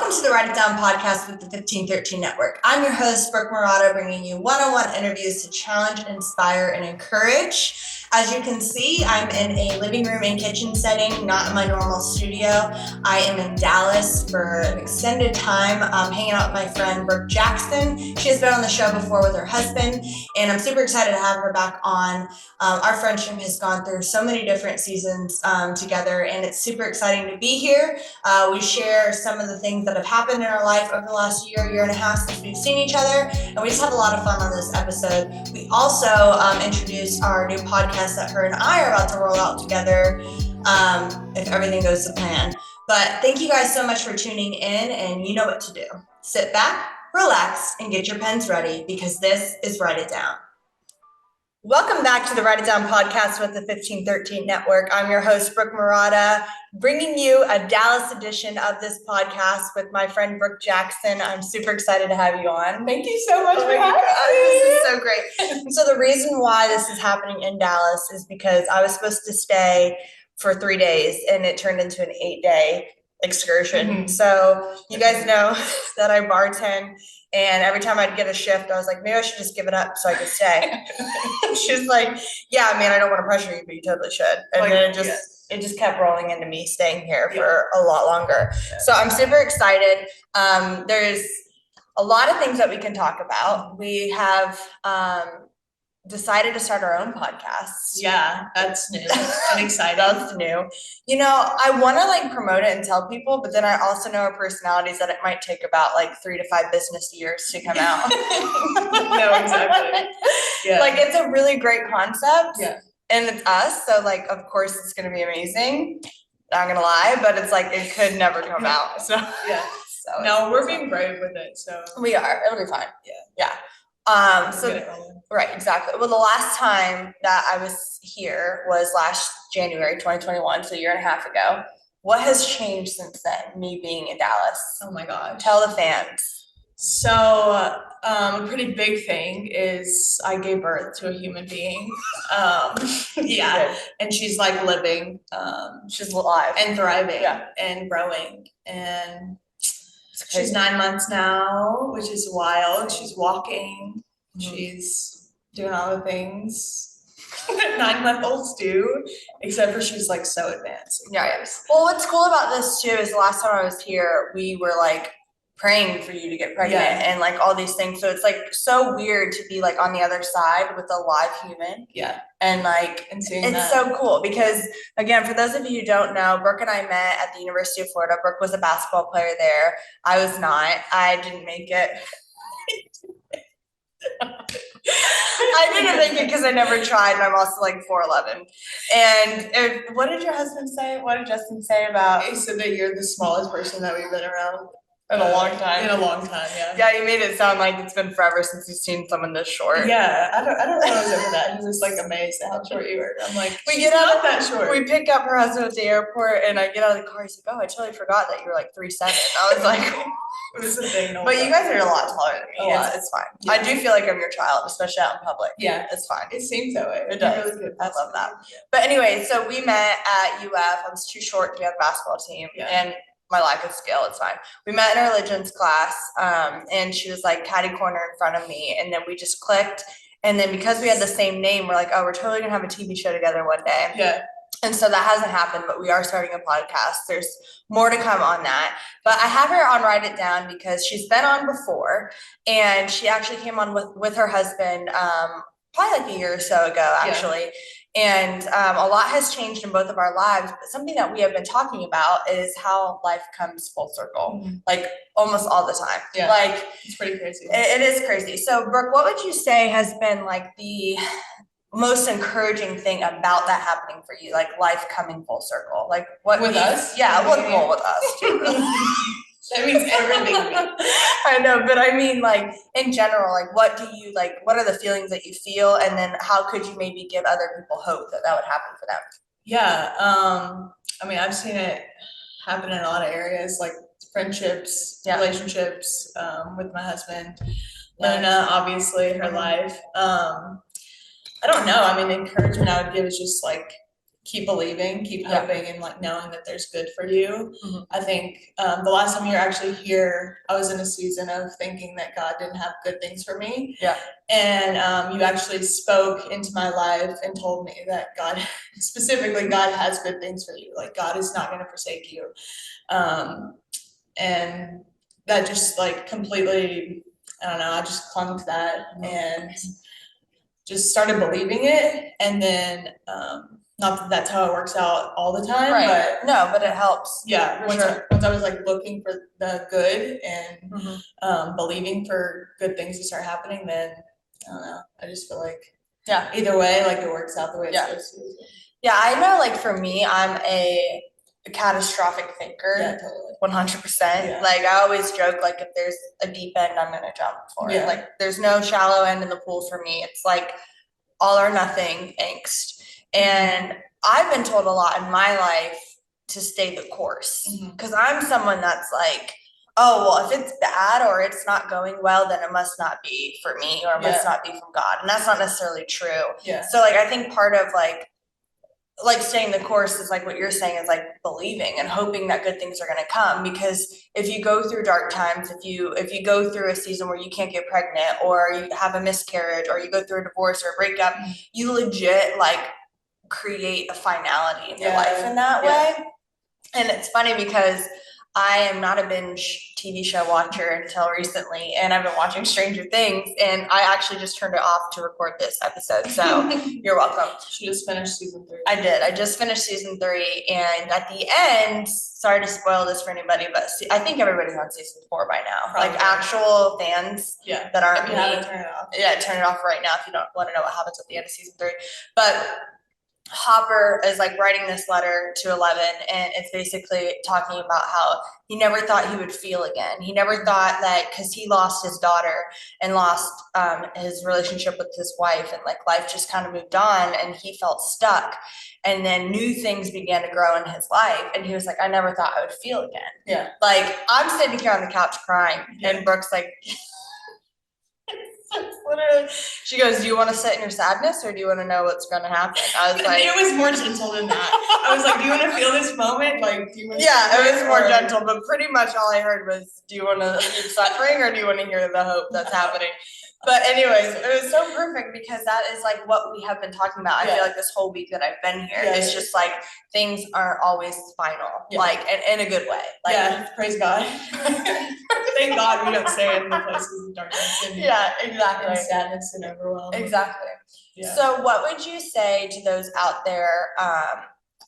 Welcome to the Write It Down podcast with the 1513 Network. I'm your host, Brooke Murata, bringing you one-on-one interviews to challenge, inspire, and encourage. As you can see, I'm in a living room and kitchen setting, not in my normal studio. I am in Dallas for an extended time, hanging out with my friend, Brooke Jackson. She has been on the show before with her husband, and I'm super excited to have her back on. Our friendship has gone through so many different seasons together, and it's super exciting to be here. We share some of the things that have happened in our life over the last year and a half since we've seen each other, and we just have a lot of fun on this episode. We also introduced our new podcast that her and I are about to roll out together if everything goes to plan. But thank you guys so much for tuning in, and you know what to do. Sit back, relax, and get your pens ready because this is Write It Down. Welcome back to the Write It Down podcast with the 1513 Network. I'm your host, Brooke Murata, bringing you a Dallas edition of this podcast with my friend, Brooke Jackson. I'm super excited to have you on. Thank you so much for having me. This is so great. So the reason why this is happening in Dallas is because I was supposed to stay for 3 days, and it turned into an 8-day excursion. Mm-hmm. So you guys know that I bartend. And every time I'd get a shift, I was like, maybe I should just give it up so I could stay. She's like, yeah, man, I don't want to pressure you, but you totally should. And then it just kept rolling into me staying here for a lot longer. Yeah. So I'm super excited. There's a lot of things that we can talk about. We have decided to start our own podcast. Yeah, that's new. I'm excited. That's new. You know, I want to promote it and tell people, but then I also know our personalities that it might take about 3 to 5 business years to come out. No, exactly. Yeah. It's a really great concept. Yeah. And it's us, so of course it's gonna be amazing. Not gonna lie, but it's it could never come out. So yeah. So no, we're being brave with it. So we are. It'll be fine. Yeah. Right, exactly. Well, the last time that I was here was last January 2021, so a year and a half ago. What has changed since then, me being in Dallas? Oh my gosh. Tell the fans. So a pretty big thing is I gave birth to a human being. Yeah. And she's living. She's alive. And thriving and growing. And she's 9 months now, which is wild. She's walking. Mm-hmm. She's doing all the things that 9-month-olds do, except for she's so advanced. Yeah. Well, what's cool about this too is the last time I was here, we were praying for you to get pregnant and all these things. So it's so weird to be on the other side with a live human. Yeah. And and seeing it's that. so cool because again, for those of you who don't know, Brooke and I met at the University of Florida. Brooke was a basketball player there. I was not. I didn't make it. I didn't make it because I never tried, and I'm also 4'11". And what did your husband say? What did Justin say about? He said that you're the smallest person that we've been around in a long time. In a long time, yeah. Yeah, you made it sound like it's been forever since you've seen someone this short. Yeah, I don't know what was over that. He was just amazed at how short you were. I'm we get out not that short. We pick up her husband at the airport, and I get out of the car. He's like, "Oh, I totally forgot that you were 3'7". I was like, it was a thing. But you guys are a lot taller than me. It's fine. Yeah. I do feel like I'm your child, especially out in public. Yeah, it's fine. It seems that way. It does. Really good. I love that. Yeah. But anyway, so we met at UF. I was too short to be on the basketball team, and my lack of skill, it's fine. We met in our religions class, and she was catty corner in front of me, and then we just clicked. And then because we had the same name, we're oh, we're totally gonna have a TV show together one day. Yeah. And so that hasn't happened, but we are starting a podcast. There's more to come on that. But I have her on Write It Down because she's been on before, and she actually came on with her husband probably a year or so ago, actually. Yeah. And a lot has changed in both of our lives, but something that we have been talking about is how life comes full circle, almost all the time. Yeah. It's pretty crazy. It is crazy. So, Brooke, what would you say has been the most encouraging thing about that happening for you, life coming full circle? What with us? Yeah, well, with us too. That means everything. I know, but I mean, in general, what do you what are the feelings that you feel, and then how could you maybe give other people hope that would happen for them? Yeah, I mean, I've seen it happen in a lot of areas, friendships, relationships, with my husband, Luna, obviously, her life. I don't know. I mean, the encouragement I would give is just keep believing, keep hoping, and like knowing that there's good for you. Mhm. I think the last time you were actually here, I was in a season of thinking that God didn't have good things for me. Yeah. And you actually spoke into my life and told me that God, specifically, God has good things for you. Like God is not going to forsake you. And that just like completely, I don't know, I just clung to that and just started believing it. And then, not that that's how it works out all the time, Right. but No, but it helps. yeah, For once sure. I was like looking for the good and Mhm. believing for good things to start happening, then I don't know. I just feel like Yeah. either way, like it works out the way it's supposed to. Yeah, I know, like for me, I'm a catastrophic thinker. Yeah, totally. 100%. Yeah. Like I always joke, like if there's a deep end, I'm gonna jump for it. Like there's no shallow end in the pool for me. It's like all or nothing angst. And I've been told a lot in my life to stay the course because I'm someone that's like, oh, well, if it's bad or it's not going well, then it must not be for me or it must not be from God. And that's not necessarily true. Yeah. So like, I think part of like staying the course is like what you're saying is like believing and hoping that good things are going to come, because if you go through dark times, if you go through a season where you can't get pregnant or you have a miscarriage or you go through a divorce or a breakup, you legit like create a finality in your life in that way. And it's funny because I am not a binge TV show watcher until recently, and I've been watching Stranger Things, and I actually just turned it off to record this episode, so you're welcome. She just finished season 3. I did. I just finished season 3, and at the end, sorry to spoil this for anybody, but I think everybody's on season 4 by now. Probably. Like actual fans that aren't if you haven't, turn it off. Yeah, turn it off right now if you don't want to know what happens at the end of season 3. But Hopper is like writing this letter to 11, and it's basically talking about how he never thought he would feel again. He never thought that, because he lost his daughter and lost his relationship with his wife, and like life just kind of moved on and he felt stuck. And then new things began to grow in his life, and he was like, I never thought I would feel again. Yeah. Like I'm sitting here on the couch crying, and Brooke's like, literally, she goes, do you want to sit in your sadness or do you want to know what's going to happen? I was like, it was more gentle than that. I was like, do you want to feel this moment? Like, do you want to it was more gentle, but pretty much all I heard was, do you want to keep suffering or do you want to hear the hope that's happening? But anyways, it was so perfect because that is like what we have been talking about. I feel like this whole week that I've been here, it's just like things aren't always final, like in a good way. Like, praise God. Thank God we don't stay in the places of darkness and exactly. and sadness and overwhelm. Exactly. Yeah. So what would you say to those out there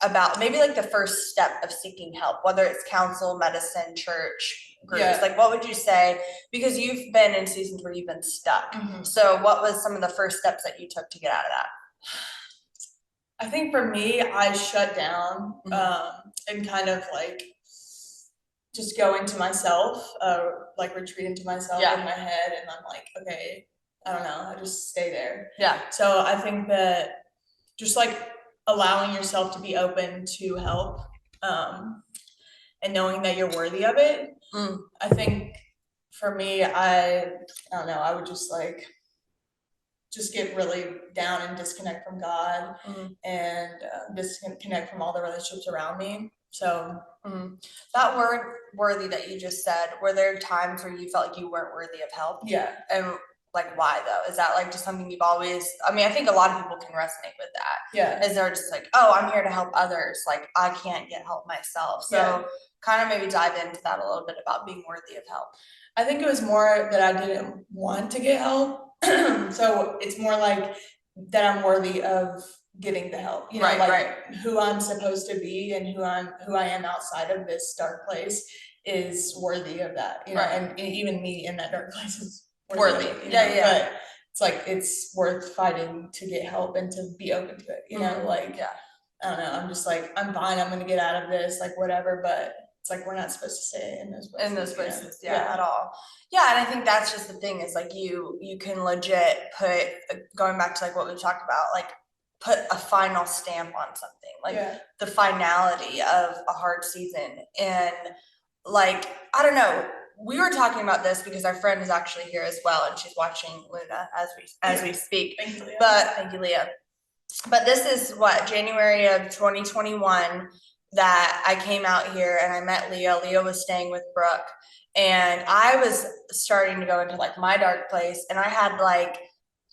about maybe like the first step of seeking help, whether it's counsel, medicine, church, groups? Like what would you say, because you've been in seasons where you've been stuck. So what was some of the first steps that you took to get out of that? I think for me, I shut down and kind of like just go into myself, like retreat into myself in my head, and I'm like, okay, I don't know, I just stay there. So I think that just like allowing yourself to be open to help, and knowing that you're worthy of it. I think for me, I don't know, I would just like get really down and disconnect from God and disconnect from all the relationships around me. So that word worthy that you just said, were there times where you felt like you weren't worthy of help? And like, why though? Is that like just something you've always, I mean, I think a lot of people can resonate with that. Is there just like, oh, I'm here to help others, like I can't get help myself. So kind of maybe dive into that a little bit about being worthy of help. I think it was more that I didn't want to get help. So it's more like that I'm worthy of getting the help, you know, who I'm supposed to be and who I am outside of this dark place is worthy of that, you know, and even me in that dark place is worthy. But it's like, it's worth fighting to get help and to be open to it, you know, like, I don't know, I'm just like, I'm fine, I'm gonna get out of this, like whatever, but it's like, we're not supposed to stay in those places. At all. And I think that's just the thing is like, you can legit put, going back to like what we talked about, like put a final stamp on something, like the finality of a hard season. And like, I don't know, we were talking about this because our friend is actually here as well, and she's watching Luna as we speak. Thank you, Leah. But thank you, Leah. But this is January of 2021 that I came out here and I met Leah. Leah was staying with Brooke, and I was starting to go into like my dark place, and I had like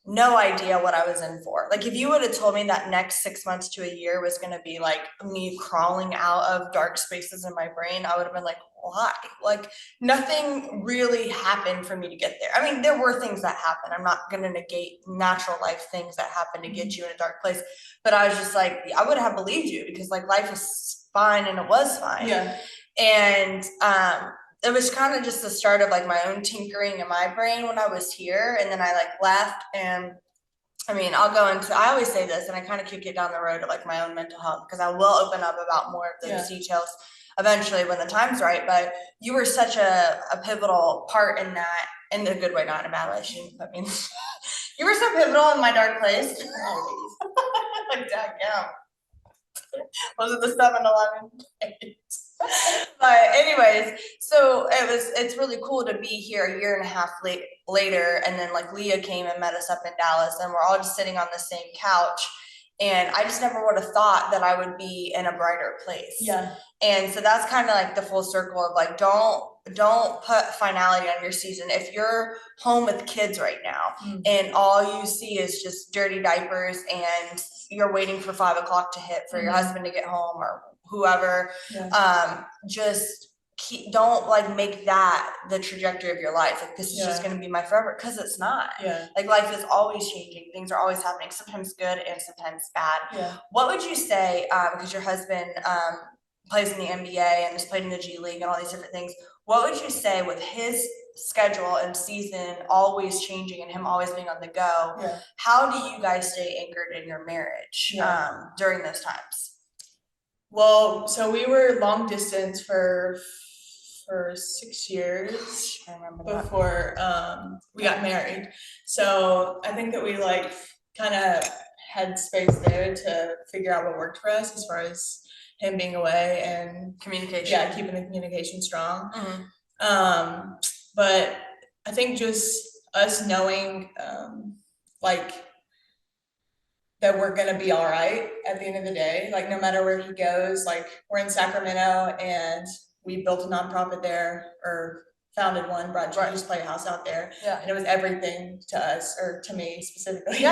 no idea what I was in for. Like, if you would have told me that next 6 months to a year was going to be like me crawling out of dark spaces in my brain, I would have been like, why? Like, nothing really happened for me to get there. I mean, there were things that happened. I'm not going to negate natural life things that happen to get you in a dark place. But I was just like, I would have believed you because like life was fine, and it was fine. Yeah. And it was kind of just the start of like my own tinkering in my brain when I was here. And then I like left, and I mean, I always say this, and I kind of kick it down the road of like my own mental health, because I will open up about more of those details eventually when the time's right. But you were such a pivotal part in that, in a good way, not in a bad way. I mean, you were so pivotal in my dark place. Like, yeah. Was it the 7-Eleven? But anyways, so it's really cool to be here a year and a half later, and then like Leah came and met us up in Dallas, and we're all just sitting on the same couch, and I just never would have thought that I would be in a brighter place. Yeah. And so that's kind of like the full circle of like, don't put finality on your season. If you're home with kids right now and all you see is just dirty diapers, and you're waiting for 5 o'clock to hit for your husband to get home or whoever, just don't like make that the trajectory of your life. Like, this is just going to be my forever, because it's not. Like, life is always changing. Things are always happening, sometimes good and sometimes bad. What would you say, because your husband plays in the NBA and has played in the G League and all these different things, what would you say with his schedule and season always changing and him always being on the go, how do you guys stay anchored in your marriage during those times? Well, so we were long distance for 6 years before we got married. So I think that we like kind of had space there to figure out what worked for us as far as him being away and communication. Yeah, keeping the communication strong. But I think just us knowing like that we're gonna be all right at the end of the day. Like, no matter where he goes, like, we're in Sacramento and we built a nonprofit there, or founded one, brought Gigis Playhouse out there. And it was everything to us, or to me specifically.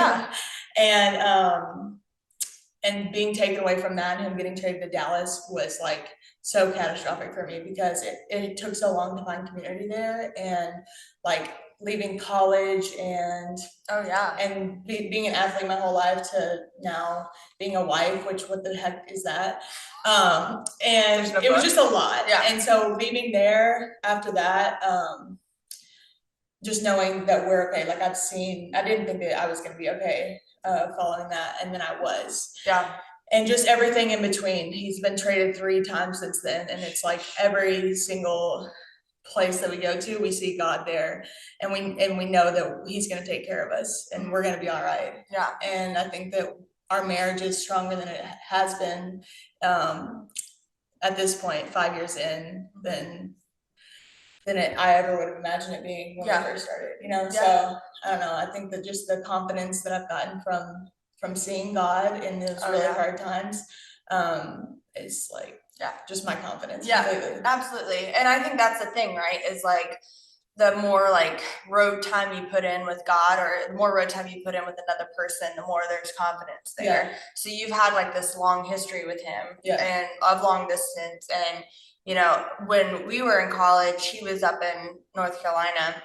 And being taken away from that and him getting traded to Dallas was like so catastrophic for me, because it took so long to find community there, and like leaving college and being an athlete my whole life to now being a wife, which what the heck is that? And it was just a lot. And so leaving there after that, just knowing that we're okay. Like, I didn't think that I was gonna be okay following that, and then I was. And just everything in between. He's been traded 3 times since then, and it's like every single place that we go to, we see God there, and we know that he's going to take care of us, and we're going to be all right. And I think that our marriage is stronger than it has been at this point, 5 years in, than I ever would have imagined it being when we first started, you know? So I don't know, I think that just the confidence that I've gotten from seeing God in those really hard times is like, just my confidence. Completely. Absolutely. And I think that's the thing, right? Is like, the more like road time you put in with God, or the more road time you put in with another person, the more there's confidence there. So you've had like this long history with him and of long distance. And, you know, when we were in college, he was up in North Carolina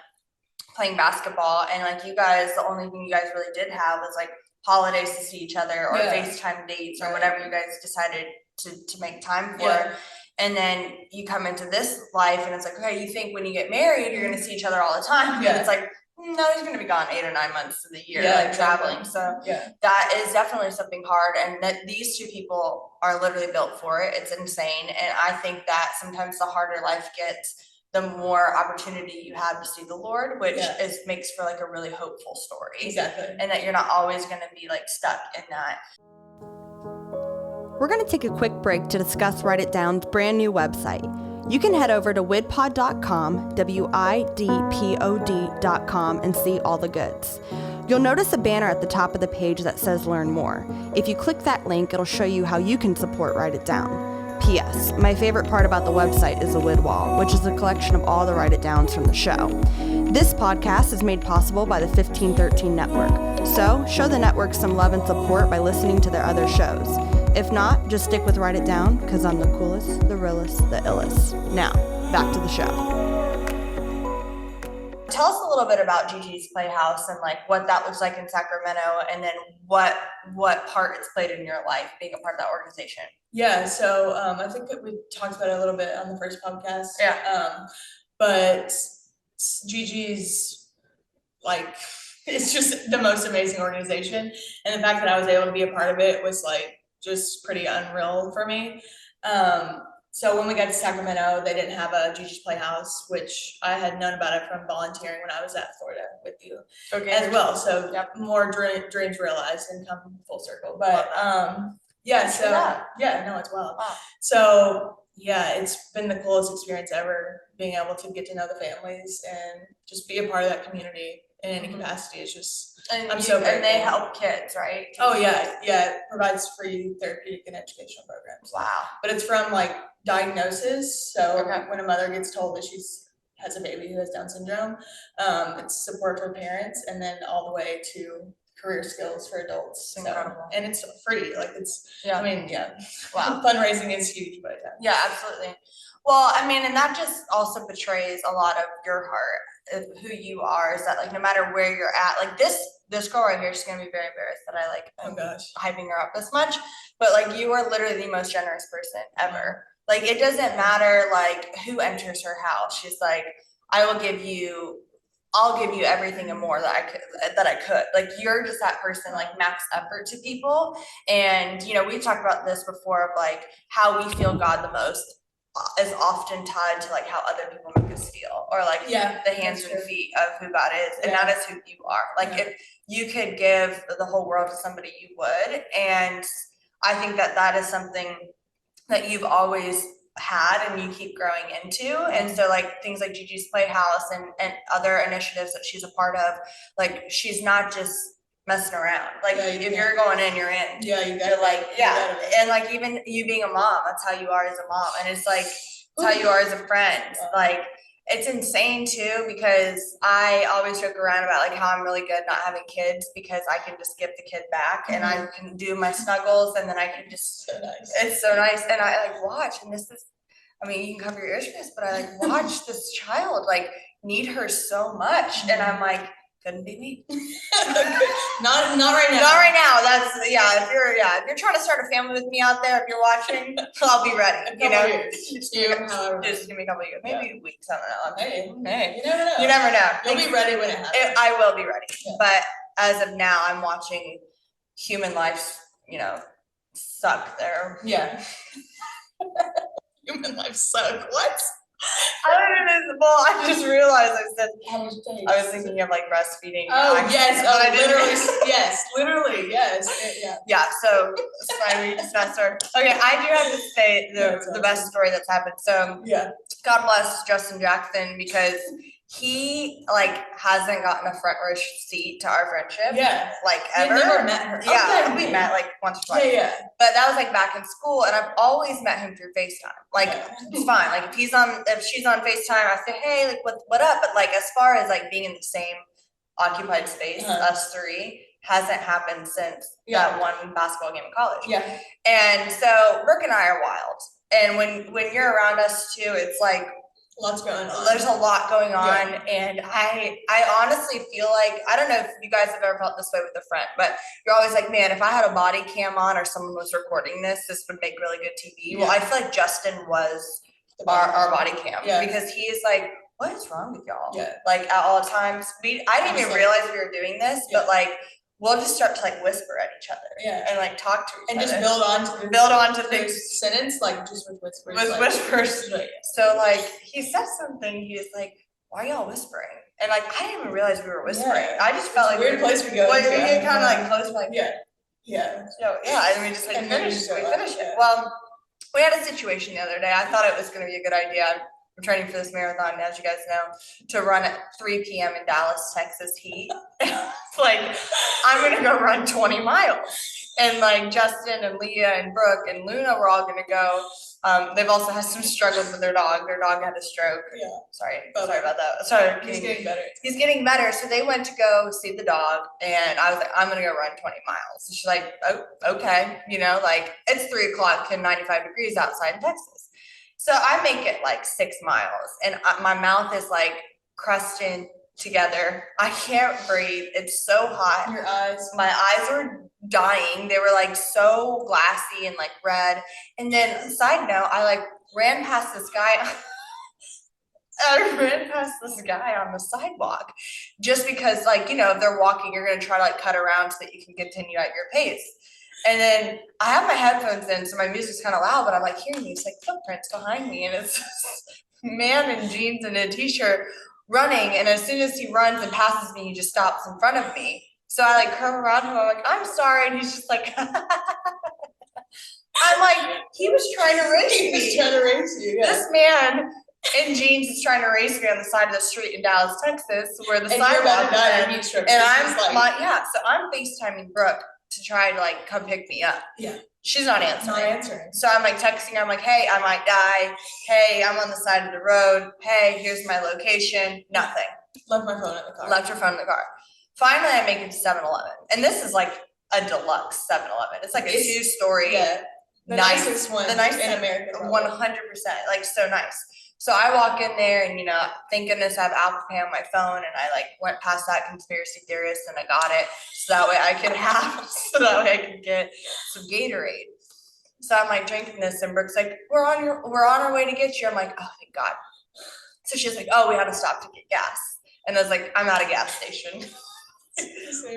playing basketball, and like, you guys, the only thing you guys really did have was like holidays to see each other, or FaceTime dates, or whatever you guys decided to make time for. And then you come into this life, and it's like, okay, you think when you get married, you're going to see each other all the time. But it's like, no, he's going to be gone 8 or 9 months of the year, like traveling. So that is definitely something hard. And that these 2 people are literally built for it. It's insane. And I think that sometimes the harder life gets, the more opportunity you have to see the Lord, which makes for like a really hopeful story. And that you're not always going to be like stuck in that. We're going to take a quick break to discuss Write It Down's brand new website. You can head over to widpod.com, WIDPOD.com, and see all the goods. You'll notice a banner at the top of the page that says Learn More. If you click that link, it'll show you how you can support Write It Down. P.S. My favorite part about the website is the WID wall, which is a collection of all the Write It Downs from the show. This podcast is made possible by the 1513 Network, so show the network some love and support by listening to their other shows. If not, just stick with Write It Down, because I'm the coolest, the realest, the illest. Now, back to the show. Tell us a little bit about Gigis Playhouse and like what that looks like in Sacramento, and then what part it's played in your life being a part of that organization. Yeah, so I think that we talked about it a little bit on the first podcast. Yeah. But Gigi's, like, it's just the most amazing organization, and the fact that I was able to be a part of it was like just pretty unreal for me. So when we got to Sacramento, they didn't have a Gigis Playhouse, which I had known about it from volunteering when I was at Florida with you as well. So more dreams realized and come full circle. But it's wild. Wow. So yeah, it's been the coolest experience ever, being able to get to know the families and just be a part of that community in any capacity. It's just I'm so grateful. And they help kids, right? Oh yeah, it provides free therapeutic and educational programs. Wow. But it's from like diagnosis. So when a mother gets told that has a baby who has Down syndrome, it's support for parents, and then all the way to career skills for adults. Incredible. And it's free. Like Wow. Fundraising is huge, but yeah, absolutely. Well, I mean, and that just also betrays a lot of your heart of who you are, is that like no matter where you're at, like this girl right here, she's gonna be very embarrassed that I'm hyping her up this much, but like you are literally the most generous person ever. Like it doesn't matter like who enters her house. She's like, I'll give you everything and more that I could. Like you're just that person, like max effort to people. And you know, we've talked about this before of like how we feel God the most is often tied to like how other people make us feel, or like the hands and feet of who God is, and that is who you are. Like if you could give the whole world to somebody, you would. And I think that is something that you've always had and you keep growing into. And so like things like Gigis Playhouse and other initiatives that she's a part of, like she's not just messing around. Like if you're going in, you're in. Yeah, you gotta like and like even you being a mom, that's how you are as a mom. And it's like it's how you are as a friend. Like it's insane too, because I always joke around about like how I'm really good not having kids, because I can just give the kid back and I can do my snuggles, and then I can just it's so nice. And I like watch, and this is, I mean, you can cover your ears for this, but I like watch this child like need her so much, and I'm like, couldn't be me. not right now. Not right now. That's if you're trying to start a family with me out there, if you're watching, I'll be ready. Just give me a couple of years, maybe weeks. I don't know. Hey, you never know. You never know. You'll be ready when it happens. I will be ready. Yeah. But as of now, I'm watching human life, suck there. Yeah. Human life suck. What? I don't know. Well, I just realized I was thinking of like breastfeeding. Oh yes, but I literally, yes. Yeah. So sorry, okay, I do have to say the best story that's happened. So God bless Justin Jackson, because he like hasn't gotten a front row seat to our friendship. Yeah. Like ever. You never met her. Yeah. We met like once or twice. Yeah. But that was like back in school, and I've always met him through FaceTime. Like it's fine. Like if she's on FaceTime, I say, hey, like what up? But like as far as like being in the same occupied space, us three, hasn't happened since that one basketball game in college. Yeah. And so Brooke and I are wild. And when you're around us too, it's like lots going on. There's a lot going on, and I honestly feel like, I don't know if you guys have ever felt this way with a friend, but you're always like, man, if I had a body cam on or someone was recording this would make really good TV. Well, I feel like Justin was our body cam, because he is like, what is wrong with y'all? Yeah. Like at all times, I didn't even realize we were doing this, but like we'll just start to like whisper at each other, and like talk to each other, and just build on to things. Sentence like just with whispers. Whispers. So like he said something. He was like, "Why are y'all whispering?" And like I didn't even realize we were whispering. Yeah. I just felt like weird place we go. We get kind of like close, like yeah. So and we just like finish it. Well, we had a situation the other day. I thought it was going to be a good idea. I'm training for this marathon, as you guys know, to run at 3 p.m. in Dallas, Texas heat. It's like, I'm gonna go run 20 miles. And like Justin and Leah and Brooke and Luna were all gonna go. They've also had some struggles with their dog. Their dog had a stroke. Yeah. Sorry about that. Sorry. He's getting better. He's getting better. So they went to go see the dog, and I was like, I'm gonna go run 20 miles. And she's like, oh, okay. You know, like it's 3 o'clock and 95 degrees outside in Texas. So I make it like 6 miles, and my mouth is like crusting together. I can't breathe. It's so hot. Your eyes. My eyes were dying. They were like so glassy and like red. And then side note, I like ran past this guy. I ran past this guy on the sidewalk just because, like, you know, if they're walking, you're gonna try to like cut around so that you can continue at your pace. And then I have my headphones in, so my music's kind of loud, but I'm like hearing these like footprints behind me, and it's this man in jeans and a t-shirt running. And as soon as he runs and passes me, he just stops in front of me. So I like curve around him. I'm like, I'm sorry, and he's just like, I'm like, he was trying to race me. He was trying to race you. Yeah. This man in jeans is trying to race me on the side of the street in Dallas, Texas, where the sidewalk is. And I'm like, so I'm FaceTiming Brooke to try to like come pick me up. Yeah. She's not answering. So I'm like texting her, I'm like, hey, I might die. Hey, I'm on the side of the road. Hey, here's my location. Nothing. Left my phone in the car. Left her phone in the car. Finally, I make it to 7-Eleven. And this is like a deluxe 7-Eleven. It's like a 2-story. Yeah. The nice, nicest one the nicest in America. 100%. Like so nice. So I walk in there, and, you know, thank goodness I have Apple Pay on my phone, and I like went past that conspiracy theorist and I got it. So that way I could get some Gatorade. So I'm like drinking this, and Brooke's like, we're on our way to get you. I'm like, oh, thank God. So she's like, oh, we had to stop to get gas. And I was like, I'm at a gas station.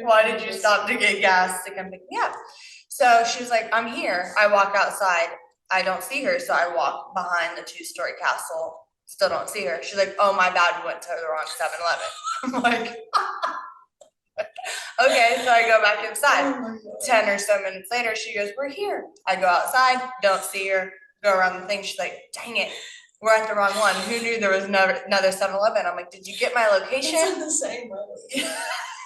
Why did you stop to get gas to come pick me up? So she's like, I'm here. I walk outside. I don't see her. So I walk behind the 2-story castle. Still don't see her. She's like, oh, my bad. We went to the wrong 7-Eleven. I'm like, okay. So I go back inside. 10 or so minutes later, she goes, we're here. I go outside. Don't see her. Go around the thing. She's like, dang it. We're at the wrong one. Who knew there was another 7-Eleven? I'm like, did you get my location? It's on the same road.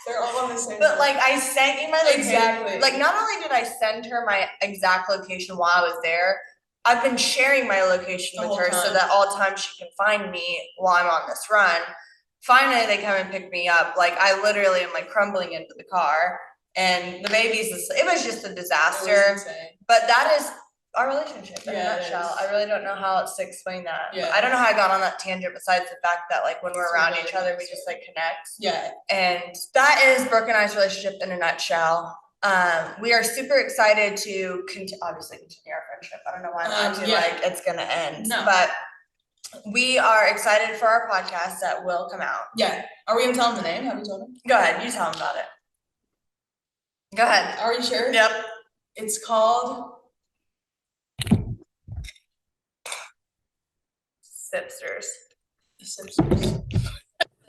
They're all on the same But road. like I sent you my location. Exactly. Like not only did I send her my exact location while I was there, I've been sharing my location with her so that all times she can find me while I'm on this run. Finally, they come and pick me up. Like I literally am like crumbling into the car, and the baby's. It was just a disaster. But that is our relationship in a nutshell. I really don't know how else to explain that. Yeah. I don't know how I got on that tangent besides the fact that like when we're around each other, we just like connect. Yeah. And that is Brooke and I's relationship in a nutshell. We are super excited to obviously continue our friendship. I don't know why I'm acting like it's gonna end. No. But we are excited for our podcast that will come out. Yeah. Are we gonna tell them the name? Have you told them? Go ahead, you tell them about it. Go ahead. Are you sure? Yep. It's called Sipsters.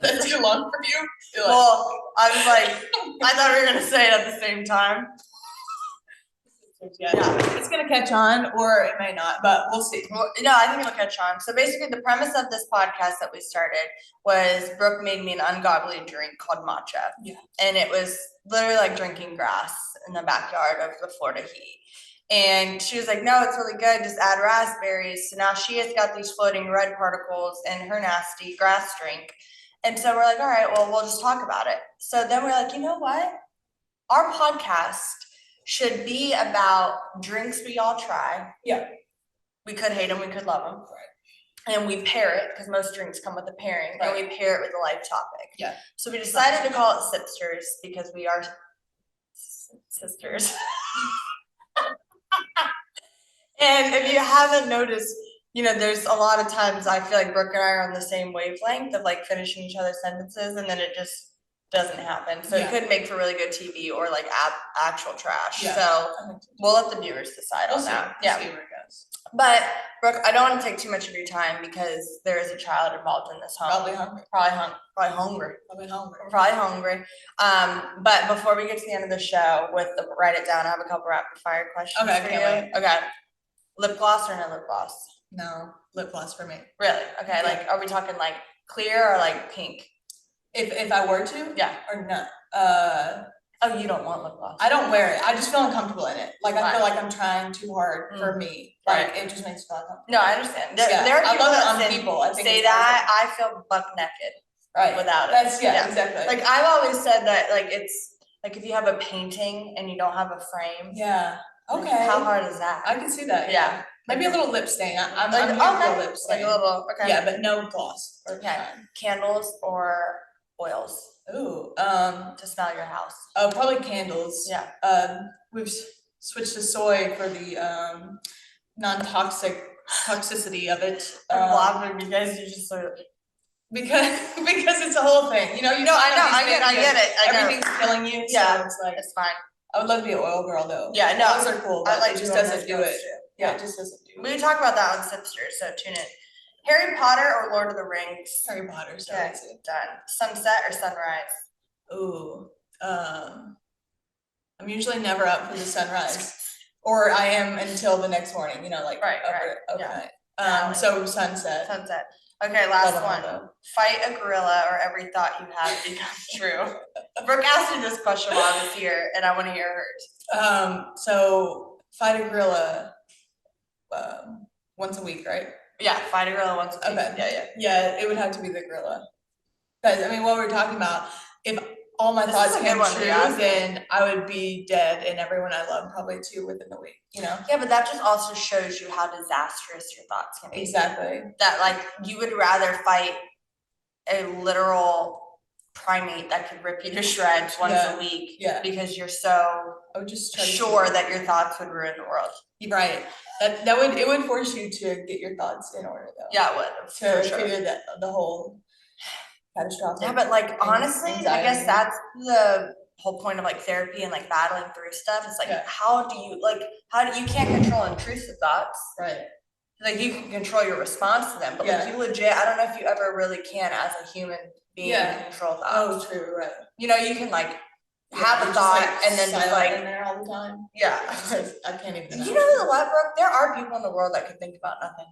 That's too long for you? Well, I was like, I thought we were gonna say it at the same time. Yeah, it's gonna catch on, or it may not, but we'll see. Well, no, I think it'll catch on. So basically, the premise of this podcast that we started was Brooke made me an ungodly drink called matcha. Yeah. And it was literally like drinking grass in the backyard of the Florida heat. And she was like, no, it's really good. Just add raspberries. So now she has got these floating red particles in her nasty grass drink. And so we're like, all right, well, we'll just talk about it. So then we're like, you know what? Our podcast should be about drinks we all try. Yeah. We could hate them, we could love them. Right. And we pair it, because most drinks come with a pairing, right. And we pair it with a life topic. Yeah. So we decided to call it Sipsters because we are sisters. And if you haven't noticed, you know, there's a lot of times I feel like Brooke and I are on the same wavelength of like finishing each other's sentences, and then it just doesn't happen. So it could make for really good TV or like actual trash. Yeah. So we'll let the viewers decide on that. Yeah. We'll see where it goes. But Brooke, I don't want to take too much of your time because there is a child involved in this home. Probably hungry. But before we get to the end of the show with the write it down, I have a couple rapid fire questions for you. Okay. Lip gloss or no lip gloss? No, lip gloss for me. Really? Okay. Yeah. Like, are we talking like clear or like pink? If I were to? Yeah. Or no? Oh, you don't want lip gloss. I don't wear it. I just feel uncomfortable in it. Like I feel like I'm trying too hard for me. Like it just makes me feel uncomfortable. No, I understand. There are I people love it that on people. I think say that. I feel buck naked. Right. Without it. That's exactly. Like I've always said that like it's like if you have a painting and you don't have a frame. Yeah. Okay. Like, how hard is that? I can see that. Yeah. Maybe a little lip stain. I'm like, here for a lip stain. Like a little. Okay. Yeah, but no gloss. Okay. Candles or oils. Ooh. To smell your house. Oh, probably candles. Yeah. We've switched to soy for the toxicity of it. I'm laughing because you just sort of. Because it's a whole thing, you know. I know. I get it. Everything's killing you. Yeah, so it's like it's fine. I would love to be an oil girl though. Yeah, no, those are cool. But I like it just doesn't do it. Yeah, it just doesn't do it. We talk about that on Sipsters, so tune in. Harry Potter or Lord of the Rings? Harry Potter. So okay, done. Sunset or sunrise? Ooh, I'm usually never up for the sunrise, or I am until the next morning. You know, like overnight. So sunset. Sunset. Okay, last one. Fight a gorilla or every thought you have becomes true. Brooke asked me this question while I was here, and I want to hear hers. So fight a gorilla once a week, right? Yeah, fight a gorilla once a week. Okay. Yeah, it would have to be the gorilla. Because I mean, what we're talking about, if all my thoughts came true, then I would be dead, and everyone I love probably too within the week. You know? Yeah, but that just also shows you how disastrous your thoughts can be. Exactly. That like you would rather fight a literal primate that could rip you to shreds once a week, because you're so sure that your thoughts would ruin the world. Right. It would force you to get your thoughts in order though. Yeah, it would. To figure that the whole catastrophic. Yeah, but like honestly, I guess that's the whole point of like therapy and like battling through stuff. It's like how do you can't control intrusive thoughts. Right. Like you can control your response to them, but like you legit, I don't know if you ever really can as a human being control thoughts. Oh, true, right. You know, you can like have a thought and then just like in there all the time. Yeah. I can't even. You know what, Brooke? There are people in the world that could think about nothing.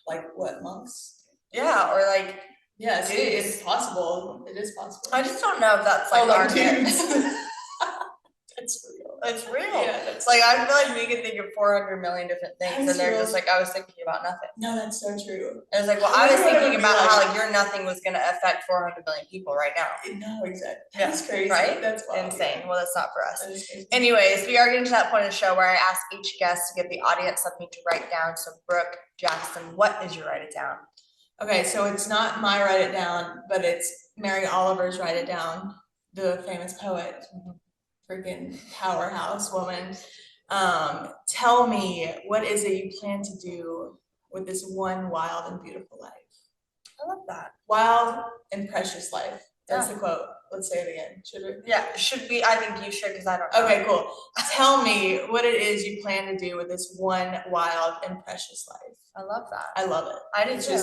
Like what, monks? Yeah, or like yes, it's possible. It is possible. I just don't know if that's like our dudes. It's real. It's real. Yeah, it's like I feel like we can think of 400 million different things, and they're just like, I was thinking about nothing. No, that's so true. And it's like, well, I was thinking about how like your nothing was gonna affect 400 million people right now. No, exactly. That's crazy. Right? That's wild. Insane. Well, that's not for us. Anyways, we are getting to that point of the show where I ask each guest to give the audience something to write down. So, Brooke Jackson, what is your write it down? Okay, so it's not my write it down, but it's Mary Oliver's write it down, the famous poet. Freaking powerhouse woman. Tell me, what is it you plan to do with this one wild and beautiful life? I love that. Wild and precious life. That's the quote. Let's say it again. Should we? Yeah, should we? I think you should, because I don't know. Okay, cool. Tell me what it is you plan to do with this one wild and precious life. I love that. I love it. I do too.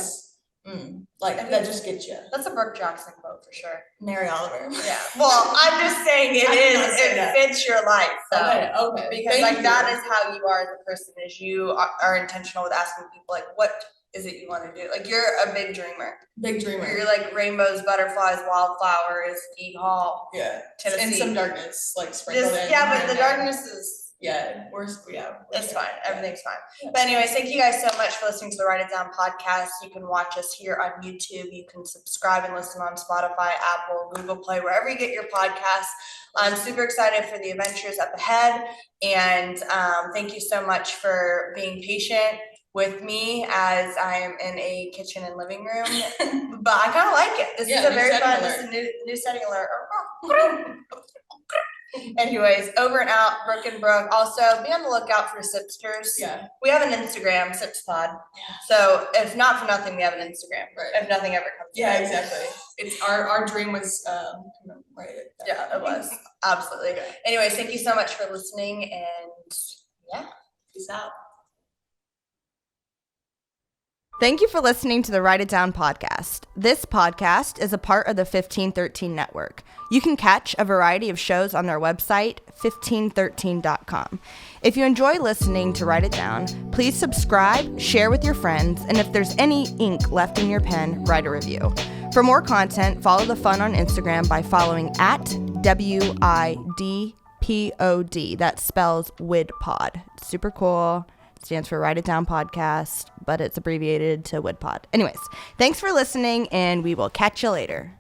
That just gets you. That's a Brooke Jackson quote for sure. Mary Oliver. Yeah. Well, I'm just saying it fits your life. So. Okay. Because that is how you are as a person, is you are intentional with asking people like, what is it you want to do? Like you're a big dreamer. Big dreamer. You're like rainbows, butterflies, wildflowers, Eat Hall. Yeah. Tennessee. And some darkness, like sprinkled in. Yeah, but the darkness is. It's fine. Everything's fine. Yeah. But anyways, thank you guys so much for listening to the Write It Down podcast. You can watch us here on YouTube. You can subscribe and listen on Spotify, Apple, Google Play, wherever you get your podcasts. I'm super excited for the adventures up ahead. And thank you so much for being patient with me as I am in a kitchen and living room. But I kind of like it. This is a very fun, this is a new setting alert. Anyways, over and out, Brooke and Brooke. Also, be on the lookout for Sipsters. Yeah. We have an Instagram, SipsPod. Yeah. So, if not for nothing, we have an Instagram. Right. If nothing ever comes. Yeah, exactly. It's our dream was right. Yeah, it was. Absolutely. Okay. Anyways, thank you so much for listening, and yeah, peace out. Thank you for listening to the Write It Down podcast. This podcast is a part of the 1513 network. You can catch a variety of shows on their website, 1513.com. If you enjoy listening to Write It Down, please subscribe, share with your friends, and if there's any ink left in your pen, write a review. For more content, follow the fun on Instagram by following at WIDPOD. That spells WIDPOD. It's super cool. It stands for Write It Down Podcast, but it's abbreviated to WIDPOD. Anyways, thanks for listening, and we will catch you later.